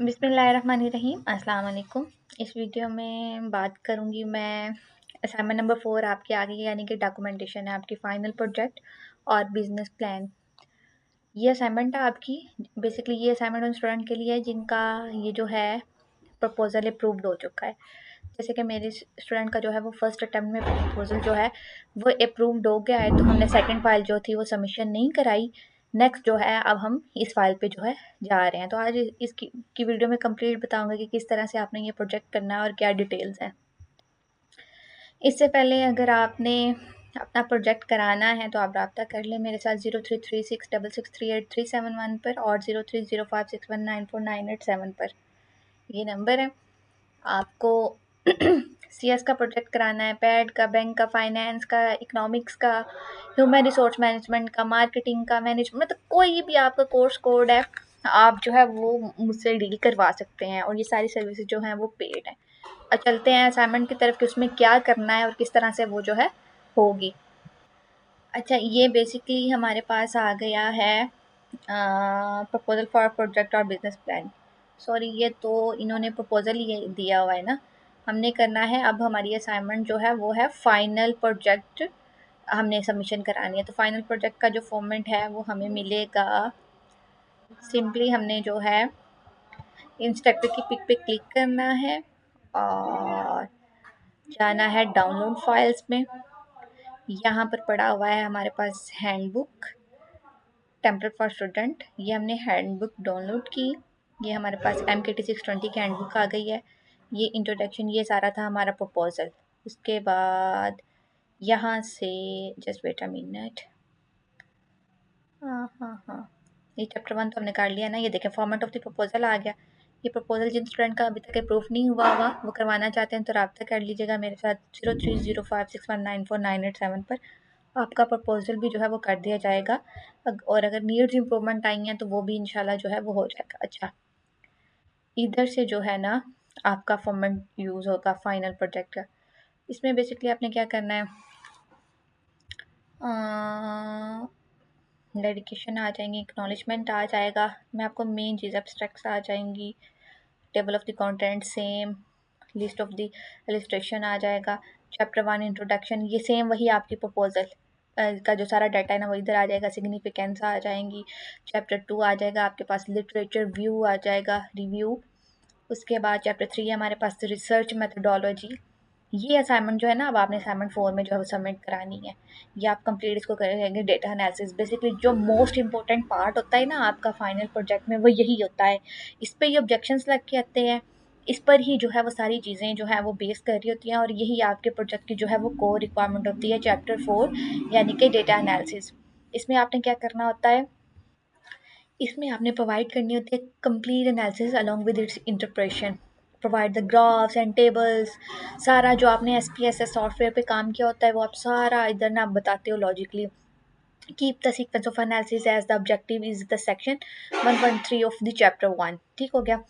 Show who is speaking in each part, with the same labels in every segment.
Speaker 1: बिस्मिल्लाहिर्रहमानिर्रहीम, अस्सलाम वालेकुम। इस वीडियो में बात करूँगी मैं असाइनमेंट नंबर 4 आपके आगे, यानी कि डॉक्यूमेंटेशन है आपकी फाइनल प्रोजेक्ट और बिजनेस प्लान। ये असाइनमेंट है आपकी। बेसिकली ये असाइनमेंट उन स्टूडेंट के लिए है जिनका ये जो है प्रपोजल अप्रूव्ड हो चुका है। जैसे कि मेरे स्टूडेंट का जो है वो फर्स्ट अटेम्प्ट में प्रपोजल जो है वो अप्रूव्ड हो गया है, तो हमने सेकंड फाइल जो थी वो सबमिशन नहीं कराई। नेक्स्ट जो है अब हम इस फाइल पे जो है जा रहे हैं। तो आज इसकी वीडियो में कंप्लीट बताऊंगा कि किस तरह से आपने ये प्रोजेक्ट करना है और क्या डिटेल्स हैं। इससे पहले अगर आपने अपना प्रोजेक्ट कराना है तो आप रब्ता कर लें मेरे साथ 0336663837 पर और 0305619498 पर। ये नंबर है। आपको सीएस का प्रोजेक्ट कराना है, पैड का, बैंक का, फाइनेंस का, इकोनॉमिक्स का, ह्यूमन रिसोर्स मैनेजमेंट का, मार्केटिंग का, मैनेजमेंट, मतलब कोई भी आपका कोर्स कोड है आप जो है वो मुझसे डील करवा सकते हैं और ये सारी सर्विसेज जो हैं वो पेड हैं। और चलते हैं असाइनमेंट की तरफ कि उसमें क्या करना है और किस तरह से वो जो है होगी। अच्छा, ये बेसिकली हमारे पास आ गया है प्रपोजल फॉर प्रोजेक्ट और बिजनेस प्लान। सॉरी, ये तो इन्होंने प्रपोजल ही दिया हुआ है ना। हमने करना है अब हमारी असाइनमेंट जो है वो है फाइनल प्रोजेक्ट, हमने सबमिशन करानी है। तो फाइनल प्रोजेक्ट का जो फॉर्मेट है वो हमें मिलेगा। सिंपली हमने जो है इंस्ट्रक्टर की पिक पे क्लिक करना है और जाना है डाउनलोड फाइल्स में। यहाँ पर पड़ा हुआ है हमारे पास हैंडबुक टेम्पलेट फॉर स्टूडेंट। ये हमने हैंडबुक डाउनलोड की। ये हमारे पास MKT620 की हैंडबुक आ गई है। ये इंट्रोडक्शन, ये सारा था हमारा प्रपोजल। उसके बाद यहाँ से जस्ट वेट अ मिनट, हाँ, ये चैप्टर 1 तो हमने कर लिया ना। ये देखें, फॉर्मेट ऑफ द प्रपोजल आ गया। ये प्रपोजल जिन स्टूडेंट का अभी तक अप्रूव नहीं हुआ वो करवाना चाहते हैं तो रब्ता कर लीजिएगा मेरे साथ 0305619498 पर। आपका प्रपोजल भी जो है वो कर दिया जाएगा और अगर नीड्स इम्प्रूवमेंट आई हैं तो वो भी इंशाल्लाह जो है वो हो जाएगा। अच्छा, इधर से जो है ना आपका फॉर्मेट यूज़ होगा फाइनल प्रोजेक्ट का। इसमें बेसिकली आपने क्या करना है, डेडिकेशन आ जाएंगी, एक्नॉलेजमेंट आ जाएगा। मैं आपको मेन चीज़ एब्स्ट्रैक्ट्स आ जाएंगी, table of the content same, list of the illustration आ जाएगा, चैप्टर 1 इंट्रोडक्शन, ये सेम वही आपकी प्रपोजल का जो सारा डाटा है ना वो इधर आ जाएगा। सिग्निफिकेंस आ जाएंगी। चैप्टर 2 आ जाएगा आपके पास, लिटरेचर व्यू आ जाएगा, रिव्यू। उसके बाद चैप्टर 3 है हमारे पास रिसर्च मेथडोलॉजी। ये असाइनमेंट जो है ना अब आपने असाइनमेंट 4 में जो है वो सबमिट करानी है। ये आप कंप्लीट इसको करेंगे। डेटा एनालिसिस, बेसिकली जो मोस्ट इंपॉर्टेंट पार्ट होता है ना आपका फाइनल प्रोजेक्ट में वो यही होता है। इस पर ये ऑब्जेक्शंस लग के आते हैं, इस पर ही जो है वो सारी चीज़ें जो है वो बेस कर रही होती हैं और यही आपके प्रोजेक्ट की जो है वो कोर रिक्वायरमेंट होती है। चैप्टर 4 यानी कि डेटा एनालिसिस, इसमें आपने क्या करना होता है, इसमें आपने प्रोवाइड करनी होती है complete analysis along with its interpretation, provide the graphs and tables. सारा जो आपने SPSS सॉफ्टवेयर पे काम किया होता है वो आप सारा इधर ना आप बताते हो logically. Keep the sequence of analysis as the objective is the section 113 of the chapter 1। ठीक हो गया।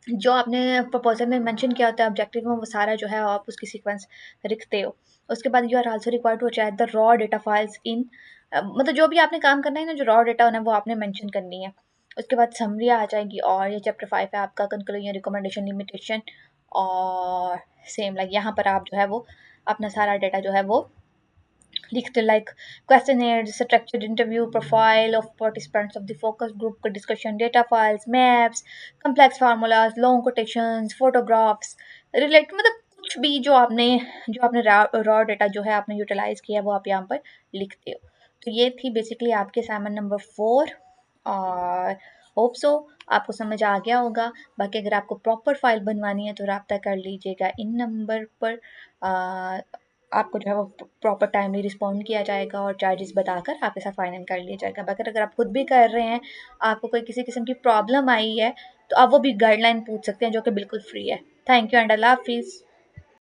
Speaker 1: जो आपने प्रपोजल में मेंशन किया होता है ऑब्जेक्टिव में वो सारा जो है आप उसकी सीक्वेंस लिखते हो। उसके बाद you are also required to attach the raw data files in, मतलब जो भी आपने काम करना है ना, जो रॉ डेटा होना है वो आपने मेंशन करनी है। उसके बाद समरी आ जाएगी और ये चैप्टर 5 है आपका, कंक्लूजन, रिकमेंडेशन, लिमिटेशन। और सेम लाइक यहाँ पर आप जो है वो अपना सारा डेटा जो है वो लिखते, like questionnaire, structured interview, profile of participants of the focus group का discussion, data files, maps, complex formulas, long quotations, photographs, relate, मतलब कुछ भी जो आपने रॉ डेटा जो है आपने यूटिलाइज किया वो आप यहाँ पर लिखते हो। तो ये थी बेसिकली आपके असाइनमेंट नंबर 4 और होप सो आपको समझ आ गया होगा। बाकी अगर आपको प्रॉपर फाइल बनवानी है तो रब्ता कर लीजिएगा इन नंबर पर। आपको जो है वो प्रॉपर टाइमली रिस्पॉन्ड किया जाएगा और चार्जेस बताकर आपके साथ फाइनल कर लिया जाएगा। बाकी अगर आप खुद भी कर रहे हैं, आपको कोई किसी किस्म की प्रॉब्लम आई है तो आप वो भी गाइडलाइन पूछ सकते हैं जो कि बिल्कुल फ्री है। थैंक यू एंड अल्लाह हाफिज़।